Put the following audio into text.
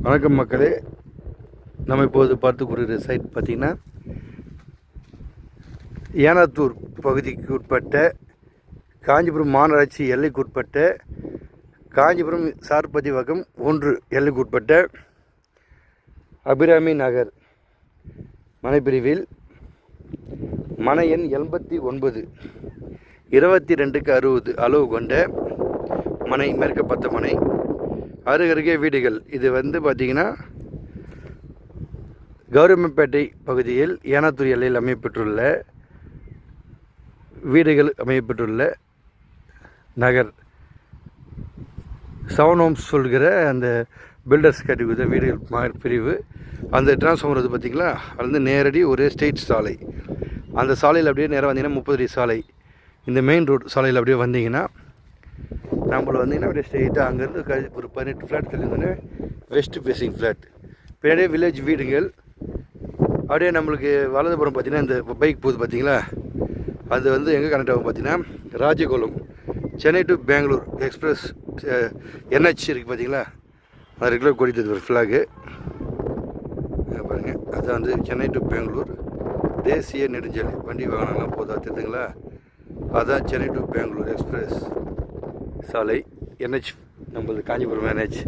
வணக்கம் மக்களே. நம்ம இப்போது பார்த்து கொண்டிருக்கிற சைட் பார்த்திங்கன்னா ஏனாத்தூர் பகுதிக்கு உட்பட்ட காஞ்சிபுரம் மாநகராட்சி எல்லைக்கு உட்பட்ட காஞ்சிபுரம் சார்பதிவகம் 1 எல்லைக்கு உட்பட்ட அபிராமி நகர் மனைப்பிரிவில் மனை எண் 89 22/60 அளவு கொண்ட மனை, மேற்கப்பட்ட மனை, அருகருகே வீடுகள். இது பார்த்திங்கன்னா கௌரவம்பேட்டை பகுதியில் ஏனாத்தூர் எல்லையில் அமையப்பெற்றுள்ள வீடுகள் அமையப்பெற்றுள்ள நகர். 7 homes சொல்கிற அந்த பில்டர்ஸ் கட்டி வீடுகள் பிரிவு. அந்த டிரான்ஸ்ஃபார்மர் பார்த்திங்களா, அது நேரடி ஒரே ஸ்ட்ரெயிட் சாலை. அந்த சாலையில் அப்படியே நேராக வந்தீங்கன்னா 30 அடி சாலை. இந்த மெயின் ரோடு சாலையில் அப்படியே வந்தீங்கன்னா நம்மள அப்படியே ஸ்ட்ரெயிட்டாக அங்கேருந்து ஒரு 18 ஃப்ளாட் தெரிஞ்சோன்னே வெஸ்ட் ஃபேஸிங் ஃப்ளாட். பின்னாடியே வில்லேஜ் வீடுகள். அப்படியே நம்மளுக்கு வலதுபுறம் பார்த்திங்கன்னா இந்த பைக் போகுது பார்த்திங்களா, அது எங்கே கனெக்ட் ஆகும் பார்த்திங்கன்னா ராஜகோலம், Chennai to Bangalore express NH இருக்குது பார்த்திங்களா, அது ரெகுலர் கொடித்தது ஒரு ஃப்ளாகு பாருங்கள். அது சென்னை டு பெங்களூர் தேசிய நெடுஞ்சாலை, வண்டி வாகனம்லாம் போதா தெரியுதுங்களா. அதுதான் சென்னை டு பெங்களூர் எக்ஸ்பிரஸ் சாலை NH, நம்மளது காஞ்சிபுரம் NH.